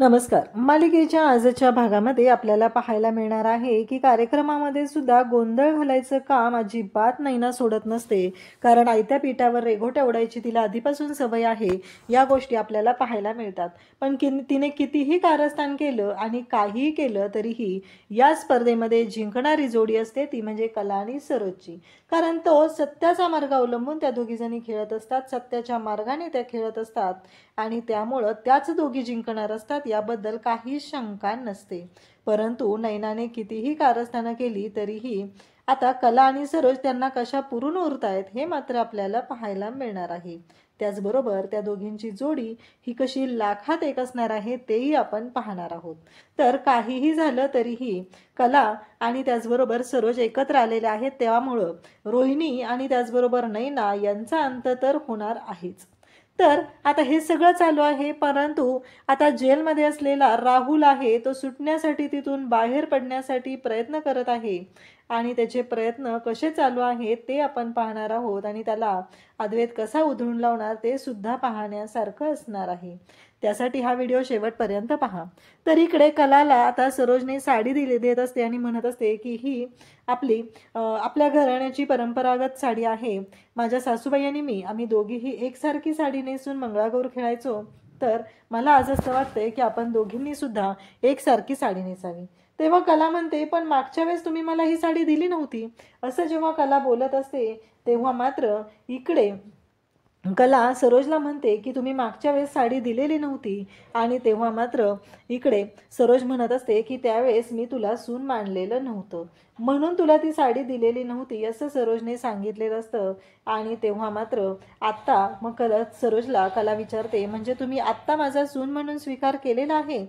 नमस्कार. मालिकेच्या आजच्या भागामध्ये आपल्याला पाहायला मिळणार आहे की कार्यक्रमामध्ये सुद्धा गोंधळ घालायचं काम अजिबात नैना सोडत नसते. कारण आयत्या पिठावर रेघोट्या उडायची तिला आधीपासून सवय आहे. या गोष्टी आपल्याला पाहायला मिळतात. पण तिने कितीही कारस्थान केलं आणि काहीही केलं तरीही या स्पर्धेमध्ये जिंकणारी जोडी असते ती म्हणजे कला आणि सरोजची. कारण तो सत्याचा मार्ग अवलंबून त्या दोघी जणी खेळत असतात. सत्याच्या मार्गाने त्या खेळत असतात आणि त्यामुळं त्याच दोघी जिंकणार असतात याबद्दल काही शंका नसते. परंतु नैनाने कितीही कारस्थानं केली तरीही आता कला आणि सरोज त्यांना कशा पुरून उरतायत हे मात्र आपल्याला पाहायला मिळणार आहे. त्याचबरोबर त्या दोघींची जोडी ही कशी लाखात एक असणार आहे तेही आपण पाहणार आहोत. तर काहीही झालं तरीही कला आणि त्याचबरोबर सरोज एकत्र आलेले आहेत. त्यामुळं रोहिणी आणि त्याचबरोबर नैना यांचा अंत तर होणार आहेच. तर आता हे सगळं चालू आहे, परंतु आता जेलमध्ये असलेला राहुल आहे तो सुटण्यासाठी तिथून बाहेर पडण्यासाठी प्रयत्न करत आहे आणि त्याचे प्रयत्न कसे चालू आहेत ते आपण पाहणार आहोत आणि त्याला अद्वैत कसा उधळून लावणार ते सुद्धा पाहण्यासारखं असणार आहे. त्यासाठी हा व्हिडिओ शेवटपर्यंत पहा. तर इकडे कलाला आता सरोजने साडी देत असते आणि म्हणत असते की ही आपल्या घराण्याची परंपरागत साडी आहे. माझ्या सासूबाई आणि मी आम्ही दोघीही एकसारखी साडी नेसून मंगळागौर खेळायचो. तर मला आज असं वाटतंय की आपण दोघींनी सुद्धा एकसारखी साडी नेसावी. तेव्हा कला म्हणते, पण मागच्या वेळेस तुम्ही मला ही साडी दिली नव्हती. असं जेव्हा कला बोलत असते तेव्हा मात्र इकडे कला सरोजला म्हणते की तुम्ही मागच्या वेळेस साडी दिलेली नव्हती आणि तेव्हा मात्र इकडे सरोज म्हणत असते की त्यावेळेस मी तुला सून मानलेलं नव्हतं म्हणून तुला ती साडी दिलेली नव्हती असं सरोजने सांगितलेलं असतं. आणि तेव्हा मात्र आत्ता मग सरोजला कला विचारते, म्हणजे तुम्ही आत्ता माझा सून म्हणून स्वीकार केलेला आहे?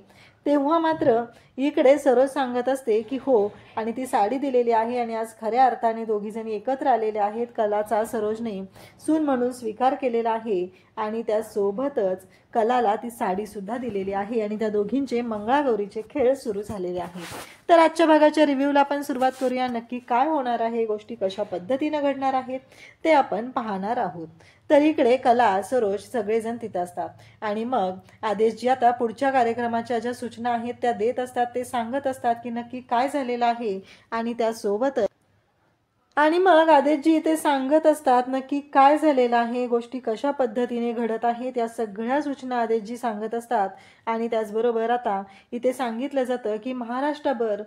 तेव्हा मात्र इकडे सरोज सांगत असते की हो, आणि ती साडी दिलेली आहे आणि आज खऱ्या अर्थाने दोघी जणी एकत्र आलेले आहेत. कलाचा सरोजने सून म्हणून स्वीकार केलेला आहे आणि त्यासोबतच कलाला ती साडी सुद्धा दिलेली आहे आणि त्या दोघींचे मंगळागौरीचे खेळ सुरू झालेले आहेत. तर आजच्या भागाच्या रिव्ह्यूला आपण सुरुवात करूया. नक्की काय होणार आहे, गोष्टी कशा पद्धतीने घडणार आहेत ते आपण पाहणार आहोत. तर इकडे कला सरोज सगळेजण तिथं असतात आणि मग आदेशजी आता पुढच्या कार्यक्रमाच्या ज्या सूचना आहेत त्या देत असतात. ते सांगत असतात की नक्की काय झालेलं आहे आणि त्यासोबतच मग आदेशजी इथे सांगत असतात नक्की काय झालेलं आहे, गोष्टी कशा पद्धतीने घडत आहेत या सगळ्या सूचना आदेशजी सांगत असतात. आणि त्याचबरोबर आता इथे सांगितलं जातं की महाराष्ट्रभर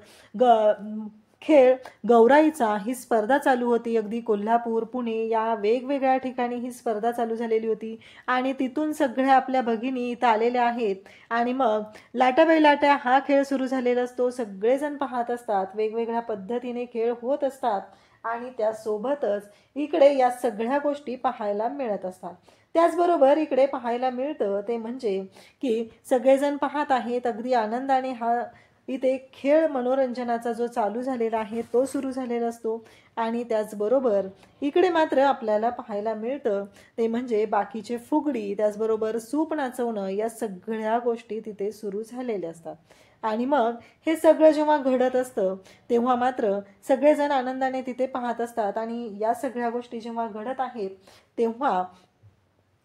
खेळ गौराईचा ही स्पर्धा चालू होती. अगदी कोल्हापूर, पुणे या वेगवेगळ्या ठिकाणी ही स्पर्धा चालू झालेली होती आणि तिथून सगळ्या आपल्या भगिनी इथं आलेल्या आहेत आणि मग लाटा बैलाट्या हा खेळ सुरू झालेला असतो. सगळेजण पाहत असतात, वेगवेगळ्या पद्धतीने खेळ होत असतात आणि त्यासोबतच इकडे या सगळ्या गोष्टी पाहायला मिळत असतात. त्याचबरोबर इकडे पाहायला मिळतं ते म्हणजे की सगळेजण पाहत आहेत अगदी आनंदाने हा इथे खेळ मनोरंजनाचा जो चालू झालेला आहे तो सुरू झालेला असतो. आणि त्याचबरोबर इकडे मात्र आपल्याला पाहायला मिळतं ते म्हणजे बाकीचे फुगडी, त्याचबरोबर सूप नाचवणं या सगळ्या गोष्टी तिथे सुरू झालेल्या असतात. आणि मग हे सगळं जेव्हा घडत असतं तेव्हा मात्र सगळेजण आनंदाने तिथे पाहत असतात आणि या सगळ्या गोष्टी जेव्हा घडत आहेत तेव्हा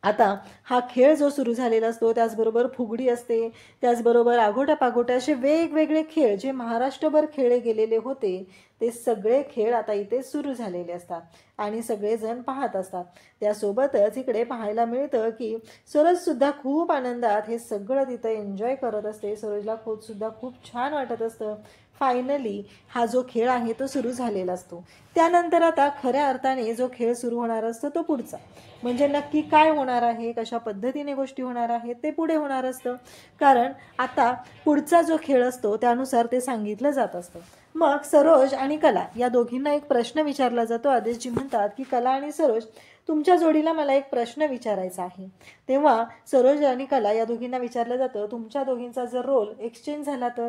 आता हा खेळ जो सुरू झालेला असतो त्याचबरोबर फुगडी असते, त्याचबरोबर आगोट्या पागोट्या असे वेगवेगळे खेळ जे महाराष्ट्रभर खेळले गेलेले होते ते सगळे खेळ आता इथे सुरू झालेले असतात आणि सगळेजण पाहत असतात. त्यासोबतच इकडे पाहायला मिळतं की सरोज सुद्धा खूप आनंदात हे सगळं तिथं एन्जॉय करत असते. सरोजला सुद्धा खूप छान वाटत असतं. फायनली हा जो खेळ आहे तो सुरू झालेला असतो. त्यानंतर आता खऱ्या अर्थाने जो खेळ सुरू होणार असतो तो पुढचा, म्हणजे नक्की काय होणार आहे, कशा पद्धतीने गोष्टी होणार आहेत ते पुढे होणार असतं. कारण आता पुढचा जो खेळ असतो त्यानुसार ते सांगितलं जात असतं. मग सरोज आणि कला या दोघींना एक प्रश्न विचारला जातो. आदेशजी म्हणतात की कला आणि सरोज तुमच्या जोडीला मला एक प्रश्न विचारायचा आहे. तेव्हा सरोज आणि कला या दोघींना विचारलं जातं तुमच्या दोघींचा जर रोल एक्सचेंज झाला तर?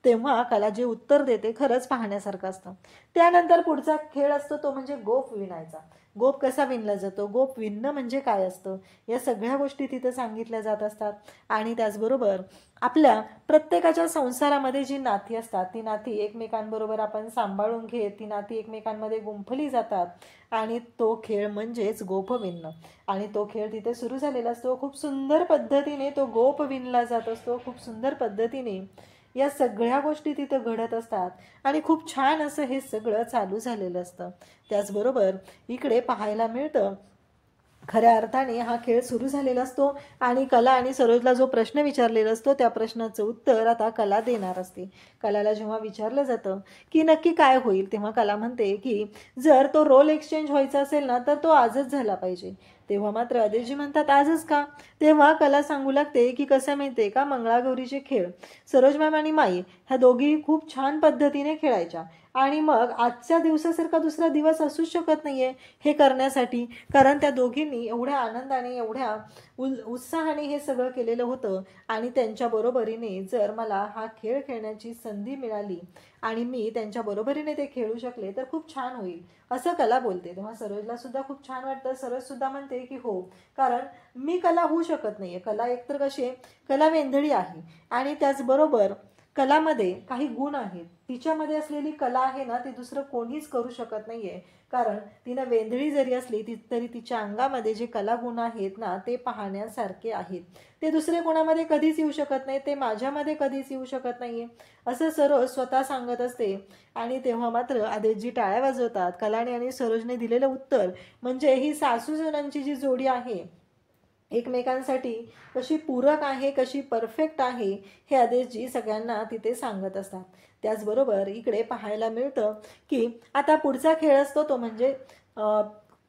तेव्हा कला जे उत्तर देते खरंच पाहण्यासारखं असतं. त्यानंतर पुढचा खेळ असतो तो म्हणजे गोफ विणायचा. गोप कसा विणला जातो, गोप विणणं म्हणजे काय असतं, या सगळ्या गोष्टी तिथं सांगितल्या जात असतात. आणि त्याचबरोबर आपल्या प्रत्येकाच्या संसारामध्ये जी नाती असतात ती नाती एकमेकांबरोबर आपण सांभाळून घेत ती नाती एकमेकांमध्ये गुंफली जातात. आणि तो खेळ म्हणजेच गोप विणणं. आणि तो खेळ तिथे सुरू झालेला असतो. खूप सुंदर पद्धतीने तो गोप विणला जात असतो. खूप सुंदर पद्धतीने या सगळ्या गोष्टी तिथं घडत असतात. आणि खूप छान असं हे सगळं चालू झालेलं असतं. त्याचबरोबर इकडे पाहायला मिळतं खऱ्या अर्थाने हा खेळ सुरू झालेला असतो. आणि कला आणि सरोजला जो प्रश्न विचारलेला असतो त्या प्रश्नाचं उत्तर आता कला देणार असते. कलाला जेव्हा विचारलं जातं की नक्की काय होईल, तेव्हा कला म्हणते की जर तो रोल एक्सचेंज व्हायचा असेल ना तर तो आजच झाला पाहिजे. तेव्हा मात्र आदेशजी म्हणतात आजच का? तेव्हा कला सांगू लागते की कसं माहितीये का, मंगळागौरीचे खेळ सरोज मॅम आणि माई ह्या दोघी खूप छान पद्धतीने खेळायच्या. आणि मग आजच्या दिवसासारखा दुसरा दिवस असूच शकत नाहीये हे करण्यासाठी, कारण त्या दोघींनी एवढ्या आनंदाने एवढ्या उत्साहाने हे सगळं केलेलं होतं. आणि त्यांच्या बरोबरीने जर मला हा खेळ खेळण्याची संधी मिळाली आणि मी त्यांच्या बरोबरीने ते खेळू शकले तर खूप छान होईल असं कला बोलते. तेव्हा सरोजला सुद्धा खूप छान वाटतं. सरोज सुद्धा म्हणते की हो, कारण मी कला होऊ शकत नाहीये. कला एकतर कशी आहे, कला वेंधळी आहे आणि त्याचबरोबर कलामध्ये काही गुण आहेत. तिच्यामध्ये असलेली कला आहे ना ती दुसरं कोणीच करू शकत नाहीये. कारण तिनं वेंधळी जरी असली तरी तिच्या अंगामध्ये जे कलागुण आहेत ना ते पाहण्यासारखे आहेत. ते दुसरे कोणामध्ये कधीच येऊ शकत नाही, ते माझ्यामध्ये कधीच येऊ शकत नाहीये असं सरोज स्वतः सांगत असते. आणि तेव्हा मात्र आदेशजी टाळ्या वाजवतात. कलाने आणि सरोजने दिलेलं उत्तर म्हणजे ही सासू सुनांची जी जोडी आहे एकमेकांसाठी कशी पूरक आहे, कशी परफेक्ट आहे, हे आदेशजी सगळ्यांना तिथे सांगत असतात. त्याचबरोबर इकडे पाहायला मिळतं की आता पुढचा खेळ असतो तो म्हणजे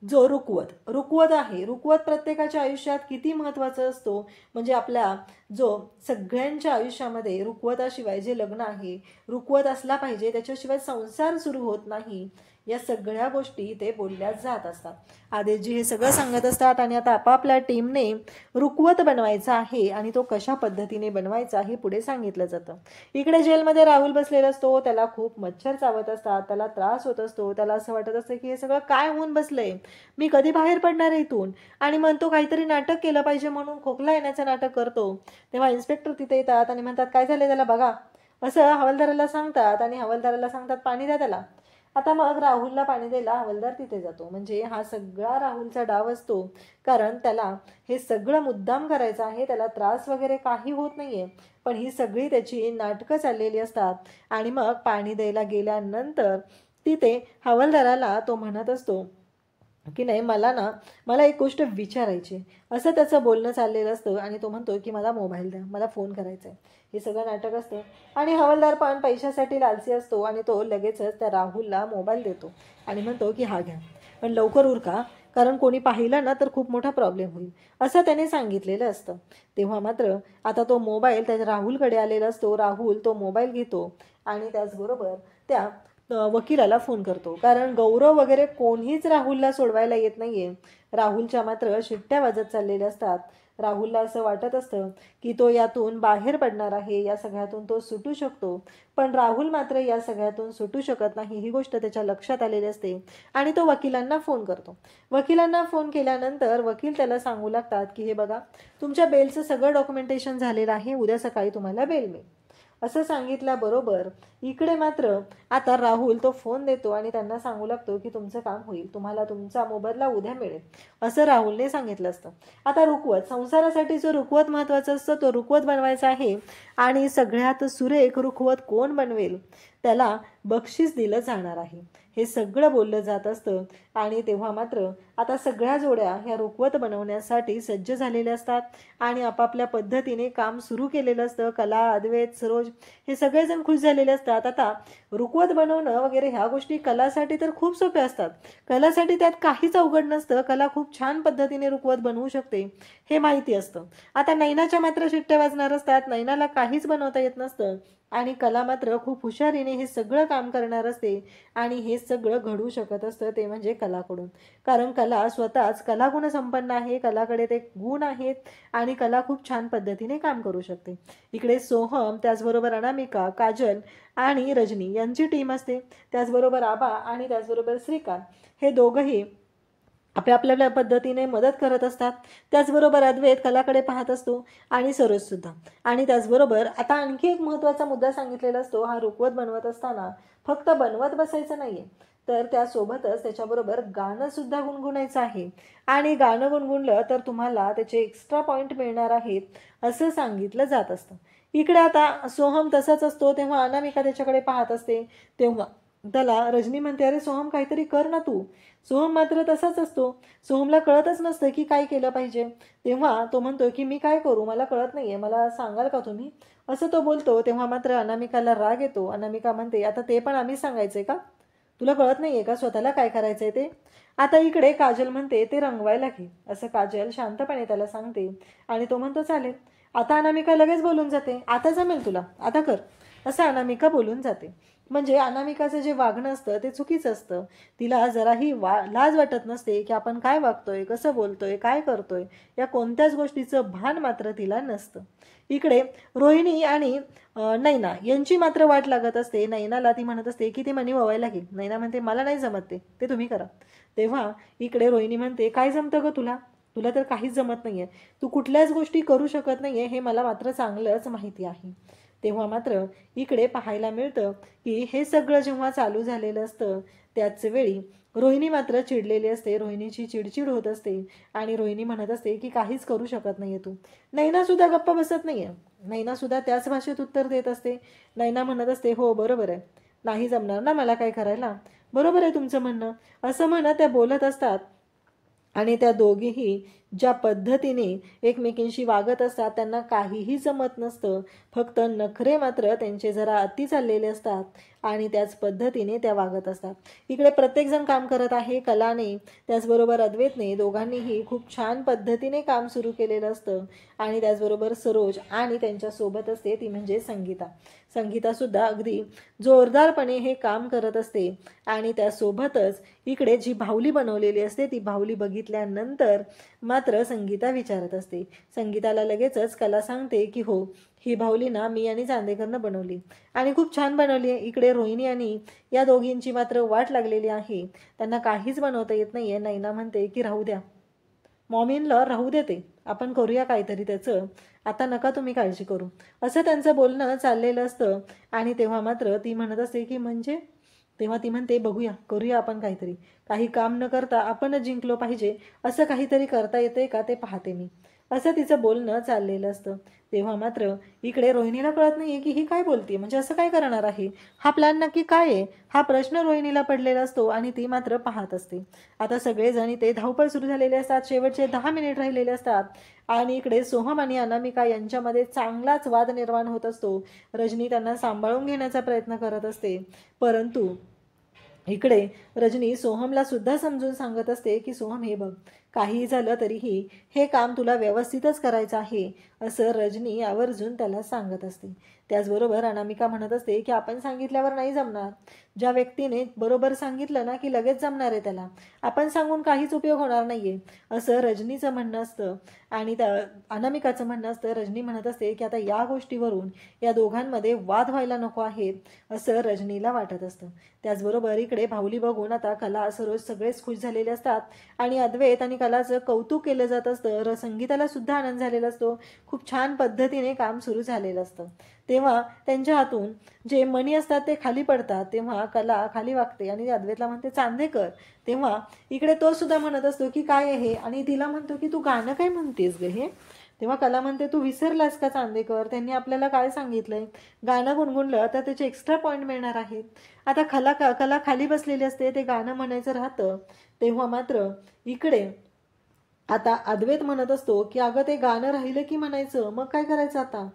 जो रुकवत आहे. रुकवत प्रत्येकाच्या आयुष्यात किती महत्त्वाचा असतो, म्हणजे आपल्या जो सगळ्यांच्या आयुष्यामध्ये रुकवताशिवाय जे लग्न आहे, रुकवत असला पाहिजे, त्याच्याशिवाय संसार सुरू होत नाही, या सगळ्या गोष्टी ते बोलल्या जात असतात. आदेशजी हे सगळं सांगत असतात. आणि आता आपापल्या टीमने रुकवत बनवायचा आहे आणि तो कशा पद्धतीने बनवायचा हे पुढे सांगितलं जातं. इकडे जेलमध्ये राहुल बसलेला असतो. त्याला खूप मच्छर चावत असतात, त्याला त्रास होत असतो. त्याला असं वाटत असतं की हे सगळं काय होऊन बसलंय, मी कधी बाहेर पडणार आहे इथून. आणि म्हणतो काहीतरी नाटक केलं पाहिजे म्हणून खोकला येण्याचं नाटक करतो. तेव्हा इन्स्पेक्टर तिथे येतात आणि म्हणतात काय झालं त्याला बघा, असं हवालदाराला सांगतात. आणि हवालदाराला सांगतात पाणी द्या त्याला. आता मग राहुलला पाणी द्यायला हवालदार तिथे जातो. म्हणजे हा सगळा राहुलचा डाव असतो, कारण त्याला हे सगळं मुद्दाम करायचं आहे. त्याला त्रास वगैरे काही होत नाहीये, पण ही सगळी त्याची नाटकं चाललेली असतात. आणि मग पाणी द्यायला गेल्यानंतर तिथे हवालदाराला तो म्हणत असतो की नाही मला एक गोष्ट विचारायची, असं त्याचं बोलणं चाललेलं असतं. आणि तो म्हणतो की मला मोबाईल द्या, मला फोन करायचा आहे. हे सगळं नाटक असतं. आणि हवालदार पण पैशासाठी लालची असतो आणि तो लगेचच त्या राहुलला मोबाईल देतो आणि म्हणतो की हा घ्या, पण लवकर उरका, कारण कोणी पाहिलं ना तर खूप मोठा प्रॉब्लेम होईल असं त्याने सांगितलेलं असतं. तेव्हा मात्र आता तो मोबाईल त्या राहुलकडे आलेला असतो. राहुल तो मोबाईल घेतो आणि त्याचबरोबर त्या वकिलाला फोन करतो, कारण गौरव वगैरे कोणीच राहुलला सोडवायला येत नाहीये. राहुलच्या मात्र शिट्ट्या वाजत चाललेल्या असतात. राहुलला असं वाटत असतं की तो यातून बाहेर पडणार आहे, या सगळ्यातून तो सुटू शकतो. पण राहुल मात्र या सगळ्यातून सुटू शकत नाही, ही गोष्ट त्याच्या लक्षात आलेली असते. आणि तो वकिलांना फोन करतो. वकिलांना फोन केल्यानंतर वकील त्याला सांगू लागतात की हे बघा, तुमच्या बेलचं सगळं डॉक्युमेंटेशन झालेलं आहे, उद्या सकाळी तुम्हाला बेल मिळेल असं सांगितल्याबरोबर इकडे मात्र आता राहुल तो फोन देतो आणि त्यांना सांगू लागतो की तुमचं काम होईल, तुम्हाला तुमचा मोबदला उद्या मिळेल असं राहुलने सांगितलं असतं. आता रुकवत, संसारासाठी जो रुकवत महत्त्वाचा असतो तो रुकवत बनवायचा आहे. आणि सगळ्यात सुरेख रुकवत कोण बनवेल त्याला बक्षीस दिलं जाणार आहे, हे सगळं बोललं जात असतं. आणि तेव्हा मात्र आता सगळ्या जोड्या ह्या रुकवत बनवण्यासाठी सज्ज झालेल्या असतात आणि आपापल्या पद्धतीने काम सुरू केलेलं असतं. कला, अद्वैत, सरोज हे सगळेजण खुश झालेले असतात. आता रुकवत बनवणं वगैरे ह्या गोष्टी कलासाठी तर खूप सोप्या असतात. कलासाठी त्यात काहीच अवघड नसतं. कला खूप छान पद्धतीने रुकवत बनवू शकते हे माहिती असतं. आता नैनाच्या मात्र शिट्ट्या वाजणार असतात. नैनाला काहीच बनवता येत नसतं आणि कला मात्र खूप हुशारीने हे सगळं काम करणार असते. आणि हे सगळं घडू शकत असतं ते म्हणजे कलाकडून, कारण कला स्वतःच कलागुण संपन्न आहे. कलाकडे ते गुण आहेत आणि कला खूप छान पद्धतीने काम करू शकते. इकडे सोहम, त्याचबरोबर अनामिका, काजल आणि रजनी यांची टीम असते. त्याचबरोबर आबा आणि त्याचबरोबर श्रीकांत हे दोघंही आपल्या पद्धतीने मदत करत असतात. त्याचबरोबर अद्वैत कलाकडे पाहत असतो आणि सरोजसुद्धा. आणि त्याचबरोबर आता आणखी एक महत्त्वाचा मुद्दा सांगितलेला असतो, हा रुखवत बनवत असताना फक्त बनवत बसायचं नाही आहे, तर त्यासोबतच त्याच्याबरोबर गाणंसुद्धा गुणगुणायचं आहे. आणि गाणं गुणगुणलं तर तुम्हाला त्याचे एक्स्ट्रा पॉईंट मिळणार आहेत असं सांगितलं जात असतं. इकडे आता सोहम तसाच असतो, तेव्हा अनामिका त्याच्याकडे पाहत असते. तेव्हा त्याला रजनी म्हणते, अरे सोहम काहीतरी कर ना तू. सोहम मात्र तसाच असतो. सोहमला कळतच नसतं की काय केलं पाहिजे. तेव्हा तो म्हणतो की मी काय करू, मला कळत नाहीये, मला सांगाल का तुम्ही, असं तो बोलतो. तेव्हा मात्र अनामिकाला राग येतो. अनामिका म्हणते, आता ते पण आम्ही सांगायचंय का, तुला कळत नाहीये का स्वतःला काय करायचंय ते. आता इकडे काजल म्हणते, ते रंगवायला घे, असं काजल शांतपणे त्याला सांगते. आणि तो म्हणतो चालेल. आता अनामिका लगेच बोलून जाते, आता जमेल तुला, आता कर, असं अनामिका बोलून जाते. म्हणजे अनामिकाचं जे वागणं असतं ते चुकीचं असतं. तिला जराही लाज वाटत नसते की आपण काय वागतोय, कसं बोलतोय, काय करतोय, या कोणत्याच गोष्टीचं भान मात्र तिला नसतं. इकडे रोहिणी आणि नैना यांची मात्र वाट लागत असते. नैनाला ती म्हणत असते की ते मनी ववायला घे. नैना म्हणते, मला नाही जमत, ते तुम्ही करा. तेव्हा इकडे रोहिणी म्हणते, काय जमतं ग तुला, तुला तर काहीच जमत नाहीये, तू कुठल्याच गोष्टी करू शकत नाहीये, हे मला मात्र चांगलंच माहिती आहे. तेव्हा मात्र इकडे पाहायला मिळतं की हे सगळं जेव्हा चालू झालेलं असतं त्याच वेळी रोहिणी मात्र चिडलेली असते. रोहिणीची चिडचिड होत असते आणि रोहिणी म्हणत असते की काहीच करू शकत नाहीये तू. नैना सुद्धा गप्प बसत नाहीये. नैना सुद्धा त्याच भाषेत उत्तर देत असते. नैना म्हणत असते, हो बरोबर आहे, नाही जमणार ना मला काय करायला, बरोबर आहे तुमचं म्हणणं, असं म्हणत त्या बोलत असतात. आणि त्या दोघीही ज्या पद्धतीने एकमेकींशी वागत असतात त्यांना काहीही जमत नसतं. फक्त नखरे मात्र त्यांचे जरा अति चाललेले असतात आणि त्याच पद्धतीने त्या वागत असतात. इकडे प्रत्येकजण काम करत आहे. कलाने त्याचबरोबर अद्वैतने दोघांनीही खूप छान पद्धतीने काम सुरू केलेलं असतं. आणि त्याचबरोबर सरोज आणि त्यांच्यासोबत असते ती म्हणजे संगीता. संगीतासुद्धा अगदी जोरदारपणे हे काम करत असते. आणि त्यासोबतच इकडे जी बाहुली बनवलेली असते ती बाहुली बघितल्यानंतर मात्र संगीता विचारत असते. संगीताला लगेचच कला सांगते की हो, ही बाहुली ना मी आणि चांदेकरनं बनवली आणि खूप छान बनवली आहे. इकडे रोहिणी आणि या दोघींची मात्र वाट लागलेली आहे, त्यांना काहीच बनवता येत नाहीये. नैना म्हणते की राहू द्या, मॉमीनला राहू देते, आपण करूया काहीतरी त्याचं, आता नका तुम्ही काळजी करू, असं त्यांचं बोलणं चाललेलं असतं. आणि तेव्हा मात्र ती म्हणत असते की म्हणजे, तेव्हा ती म्हणते बघूया, करूया आपण काहीतरी, काही काम न करता आपणच जिंकलो पाहिजे, असं काहीतरी करता येते का ते पाहते मी, असं तिचं बोलणं चाललेलं असतं. तेव्हा मात्र इकडे रोहिणीला कळत नाहीये की ही काय बोलते, म्हणजे असं काय करणार आहे, हा प्लॅन नक्की काय आहे, हा प्रश्न रोहिणीला पडलेला असतो. आणि ती मात्र पाहत असते. आता सगळेजण इथे धावपळ सुरू झालेले असतात. शेवटचे 10 मिनिट राहिलेले असतात आणि इकडे सोहम आणि अनामिका यांच्यामध्ये चांगलाच वाद निर्माण होत असतो. रजनी त्यांना सांभाळून घेण्याचा प्रयत्न करत असते, परंतु इकडे रजनी सोहमला सुद्धा समजून सांगत असते की सोहम हे बघ, काही झालं तरीही हे काम तुला व्यवस्थितच करायचं आहे, असं रजनी आवर्जून त्याला सांगत असते. त्याचबरोबर अनामिका म्हणत असते की आपण सांगितल्यावर नाही जमणार, ज्या व्यक्तीने बरोबर सांगितलं ना की लगेच जमणार आहे त्याला, आपण सांगून काहीच उपयोग होणार नाहीये, असं रजनीचं म्हणणं असतं. आणि त्या अनामिकाचं म्हणणं असतं. रजनी म्हणत असते की आता या गोष्टीवरून या दोघांमध्ये वाद व्हायला नको आहेत असं रजनीला वाटत असतं. त्याचबरोबर इकडे बाहुली बघून आता कला सरोज सगळेच खुश झालेले असतात आणि अद्वैत आणि कलाचं कौतुक केलं जात असतं. संगीताला सुद्धा आनंद झालेला असतो. खूप छान पद्धतीने काम सुरू झालेलं असतं. तेव्हा त्यांच्या हातून जे मणी असतात ते खाली पडतात. तेव्हा कला खाली वागते आणि अद्वैतला म्हणते चांदेकर. तेव्हा इकडे तो सुद्धा म्हणत असतो की काय आहे, आणि तिला म्हणतो की तू गाणं काय म्हणतेस ग हे. तेव्हा कला म्हणते, तू विसरलास का चांदेकर, त्यांनी आपल्याला काय सांगितलंय, गाणं गुणगुणलं तर त्याचे एक्स्ट्रा पॉईंट मिळणार आहेत. आता कला खाली बसलेली असते, ते गाणं म्हणायचं राहतं. तेव्हा मात्र इकडे आता अद्वैत म्हणत असतो की अगं ते गाणं राहिलं की म्हणायचं, मग काय करायचं आता.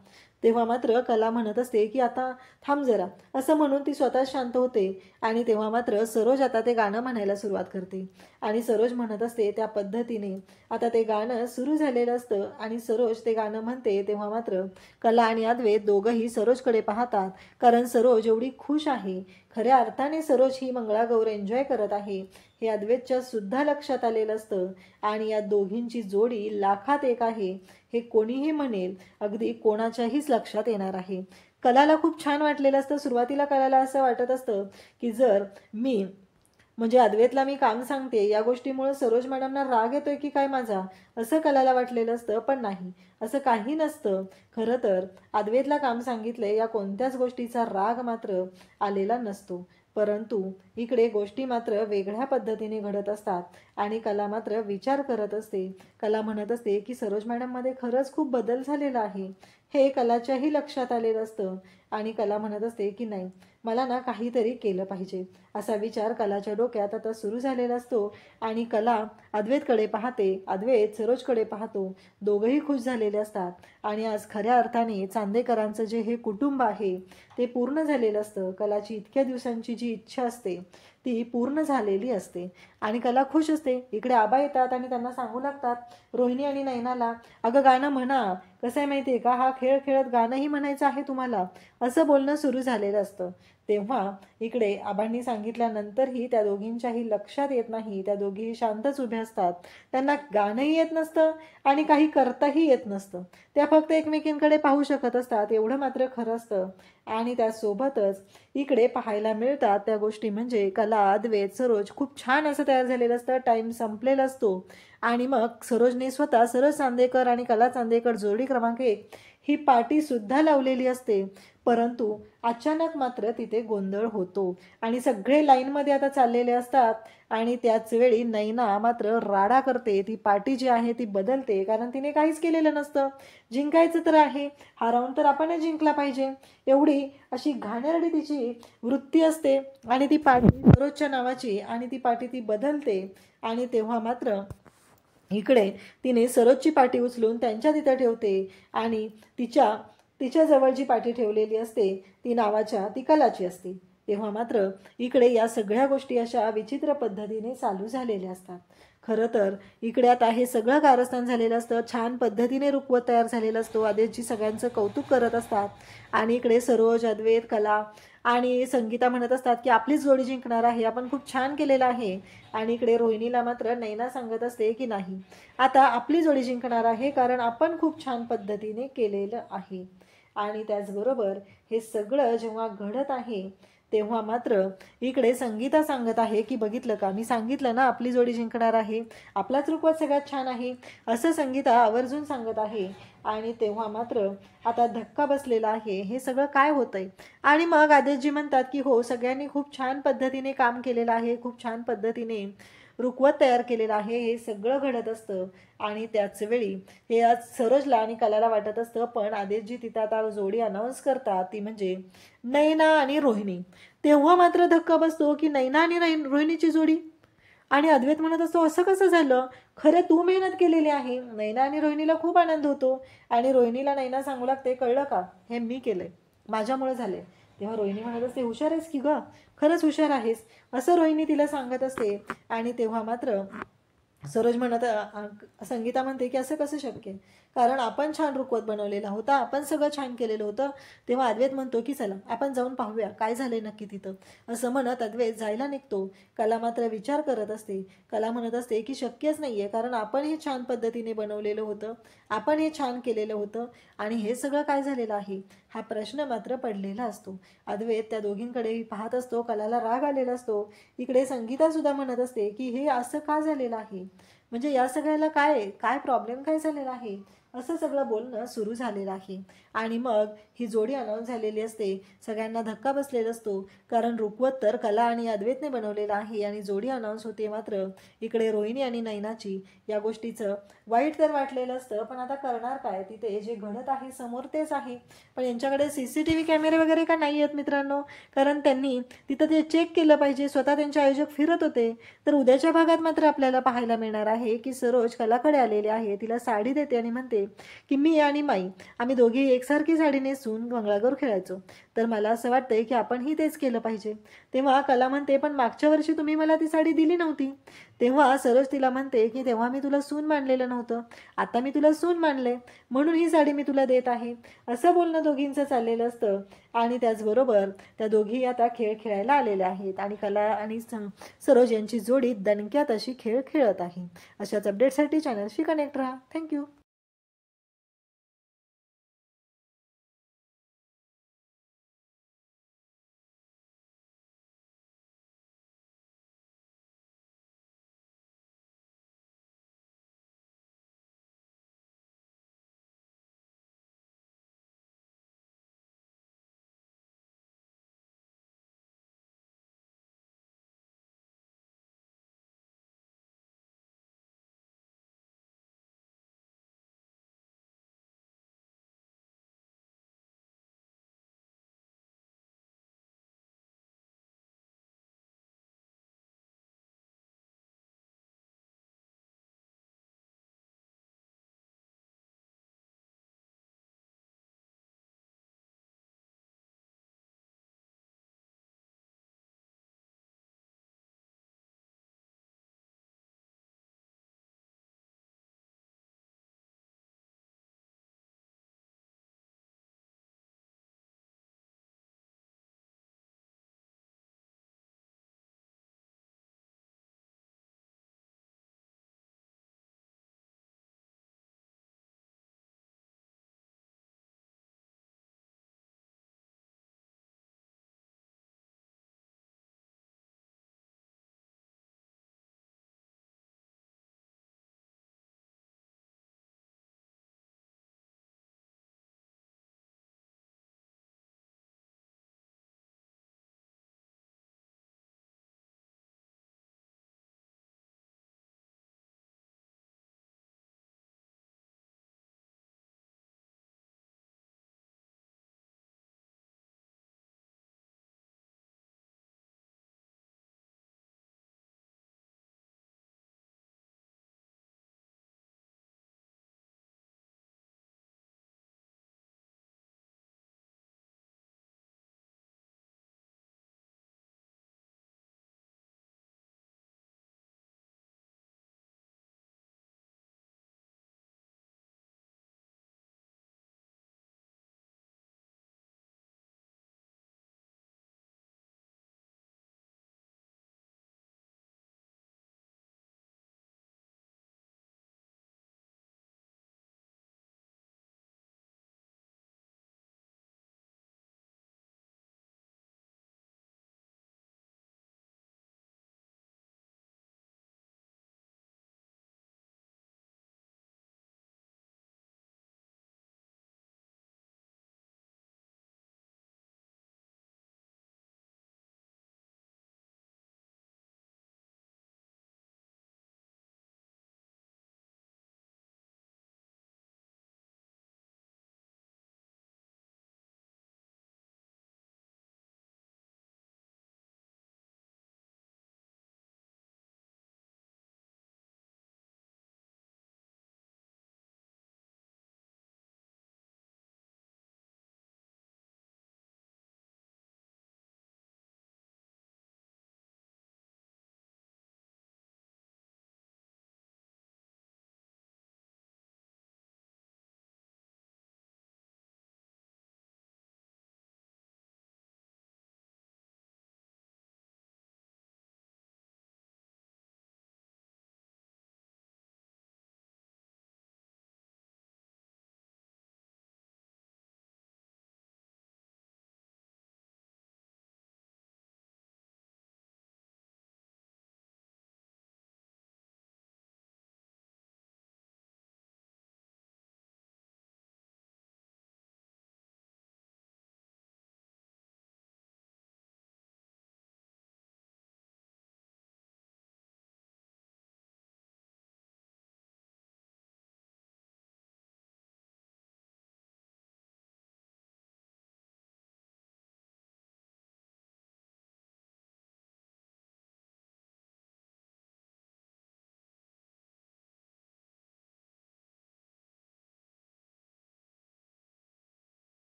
तेव्हा मात्र कला म्हणत असते की आता थांब जरा, असं म्हणून ती स्वतः शांत होते. आणि तेव्हा मात्र सरोज आता ते गाणं म्हणायला सुरुवात करते आणि सरोज म्हणत असते त्या पद्धतीने आता ते गाणं सुरू झालेलं असतं आणि सरोज ते गाणं म्हणते. तेव्हा मात्र कला आणि अद्वैत दोघंही सरोजकडे पाहतात, कारण सरोज एवढी खुश आहे. खऱ्या अर्थाने सरोज ही मंगळागौर एन्जॉय करत आहे हे अद्वैतच्या सुद्धा लक्षात आलेलं असतं. आणि या दोघींची जोडी लाखात एक आहे हे कोणीही म्हणेल, अगदी कोणाच्याहीच लक्षात येणार आहे. कलाला खूप छान वाटलेलं असतं. सुरुवातीला कलाला असं वाटत असतं की जर मी म्हणजे अद्वैतला मी काम सांगते या गोष्टीमुळे सरोज मॅडमना राग येतोय की काय माझा, असं कलाला वाटलेलं असतं. पण नाही, असं काही नसतं. खरं तर अद्वैतला काम सांगितलंय या कोणत्याच गोष्टीचा राग मात्र आलेला नसतो. परंतु इकडे गोष्टी मात्र वेगळ्या पद्धतीने घडत असतात आणि कला मात्र विचार करत असते. कला म्हणत असते की सरोज मॅडममध्ये खरंच खूप बदल झालेला आहे, हे कलाच्याही लक्षात आलेलं असतं. आणि कला म्हणत असते की नाही, मला ना काहीतरी केलं पाहिजे, असा विचार कलाच्या डोक्यात आता सुरू झालेला असतो. आणि कला अद्वैतकडे पाहते, अद्वैत सरोजकडे पाहतो. दोघंही खुश झालेले असतात. आणि आज खऱ्या अर्थाने चांदेकरांचं जे हे कुटुंब आहे ते पूर्ण झालेलं असतं. कलाची इतक्या दिवसांची जी इच्छा असते ती पूर्ण झालेली असते आणि कला खुश असते. इकडे आबा येतात आणि त्यांना सांगू लागतात रोहिणी आणि नयनाला, अगं गाणं म्हणा, कसं आहे माहिती आहे का, हा खेळ खेळत गाणंही म्हणायचं आहे तुम्हाला, असं बोलणं सुरू झालेलं असतं. तेव्हा इकडे आबांनी सांगितल्यानंतरही त्या दोघींच्याही लक्षात येत नाही. त्या दोघीही शांतच उभ्या असतात. त्यांना गाणंही येत नसतं आणि काही करताही येत नसतं. त्या फक्त एकमेकींकडे पाहू शकत असतात, एवढं मात्र खरं असतं. आणि त्यासोबतच इकडे पाहायला मिळतात त्या गोष्टी म्हणजे कला, अद्वैत, सरोज खूप छान असं तयार झालेलं असतं. टाईम संपलेला असतो आणि मग सरोजने स्वतः सरोज चांदेकर आणि कला चांदेकर जोडी क्रमांक 1 ही पार्टी सुद्धा लावलेली असते. परंतु अचानक मात्र तिथे गोंधळ होतो आणि सगळे लाईनमध्ये आता चाललेले असतात. आणि त्याच वेळी नैना मात्र राडा करते. ती पार्टी जी आहे ती बदलते, कारण तिने काहीच केलेलं नसतं. जिंकायचं तर आहे, हा राऊंड तर आपणच जिंकला पाहिजे, एवढी अशी घाणेरडी तिची वृत्ती असते. आणि ती पार्टी सरोजच्या नावाची आणि ती पार्टी ती बदलते. आणि तेव्हा मात्र इकडे तिने सरोजची पाटी उचलून त्यांच्या तिथं ठेवते आणि तिच्याजवळ जी पाटी ठेवलेली असते ती नावाच्या ती कलाची असते. तेव्हा मात्र इकडे या सगळ्या गोष्टी अशा विचित्र पद्धतीने चालू झालेल्या असतात. खरं तर इकडे आता हे सगळं कारस्थान झालेलं असतं. छान पद्धतीने रुखवत तयार झालेलं असतो. अद्वैतजी सगळ्यांचं कौतुक करत असतात आणि इकडे सरोज, अद्वैत, कला आणि संगीता म्हणत असतात की आपलीच जोडी जिंकणार आहे, आपण खूप छान केलेलं आहे. आणि इकडे रोहिणीला मात्र नैना सांगत असते की नाही, आता आपली जोडी जिंकणार आहे, कारण आपण खूप छान पद्धतीने केलेलं आहे. आणि त्याचबरोबर हे सगळं जेव्हा घडत आहे तेव्हा मात्र इकडे संगीता सांगत आहे की बघितलं का, मी सांगितलं ना आपली जोडी जिंकणार आहे, आपलाच रुखवत सगळ्यात छान आहे, असं संगीता आवर्जून सांगत आहे. आणि तेव्हा मात्र आता धक्का बसलेला आहे, हे सगळं काय होतंय. आणि मग आदेशजी म्हणतात की हो, सगळ्यांनी खूप छान पद्धतीने काम केलेलं आहे, खूप छान पद्धतीने रुखवत तयार केलेलं आहे, हे सगळं घडत असतं. आणि त्याच वेळी हे आज सरोजला आणि कलाला वाटत असतं, पण आदेशजी तिथं आता जोडी अनाऊन्स करतात ती म्हणजे नैना आणि रोहिणी. तेव्हा मात्र धक्का बसतो की नैना आणि रोहिणीची जोडी. आणि अद्वैत म्हणत असतो असं कसं झालं, खरं तू मेहनत केलेली आहे. नैना आणि रोहिणीला खूप आनंद होतो आणि रोहिणीला नैना सांगू लागते, कळलं का, हे मी केलंय, माझ्यामुळे झाले. तेव्हा रोहिणी म्हणत असते हुशार आहेस की ग, खरंच हुशार आहेस, असं रोहिणी तिला सांगत असते. आणि तेव्हा मात्र सरोज म्हणत संगीता म्हणते की असं कसं शक्य, कारण आपण छान रुखवत बनवलेला होता, आपण सगळं छान केलेलं होतं. तेव्हा अद्वैत म्हणतो की चला आपण जाऊन पाहूया काय झालंय नक्की तिथं, असं म्हणत अद्वैत जायला निघतो. कला मात्र विचार करत असते. कला म्हणत असते की शक्यच नाहीये, कारण आपण हे छान पद्धतीने बनवलेलं होतं, आपण हे छान केलेलं होतं आणि हे सगळं काय झालेलं आहे, हा प्रश्न मात्र पडलेला असतो. अद्वैत त्या दोघींकडे पाहत असतो. कलाला राग आलेला असतो. इकडे संगीता सुद्धा म्हणत असते की हे असं का झालेलं आहे, म्हणजे या सगळ्याला काय काय प्रॉब्लेम काय झालेला आहे, असं सगळं बोलणं सुरू झालेलं आहे. आणि मग ही जोडी अनाऊन्स झालेली असते. सगळ्यांना धक्का बसलेला असतो, कारण रुखवत तर कला आणि अद्वैतने बनवलेला आहे आणि जोडी अनाऊन्स होते. मात्र इकडे रोहिणी आणि नैनाची या गोष्टीचं वाईट तर वाटलेलं असतं, पण आता करणार काय, तिथे जे घडत आहे समोर तेच आहे. पण यांच्याकडे CCTV कॅमेरे वगैरे का नाही आहेत मित्रांनो, कारण त्यांनी तिथं ते चेक केलं पाहिजे. स्वतः त्यांचे आयोजक फिरत होते. तर उद्याच्या भागात मात्र आपल्याला पाहायला मिळणार आहे की सरोज कलाकडे आलेली आहे. तिला साडी देते आणि म्हणते की मी आणि माई आम्ही दोघी एकसारखी साडी नेसून मंगळागौर खेळायचो, तर मला असं वाटतंय की आपणही तेच केलं पाहिजे. तेव्हा कला म्हणते पण मागच्या वर्षी तुम्ही मला ती साडी दिली नव्हती. तेव्हा सरोज तिला म्हणते की तेव्हा मी तुला सून मानलेलं नव्हतं, आता मी तुला सून मानले म्हणून ही साडी मी तुला देत आहे, असं बोलणं दोघींचं चाललेलं असतं. आणि त्याचबरोबर त्या दोघी आता खेळ खेळायला आलेल्या आहेत आणि कला आणि सरोज यांची जोडी दणक्यात अशी खेळ खेळत आहे. अशाच अपडेटसाठी चॅनलशी कनेक्ट राहा. थँक्यू.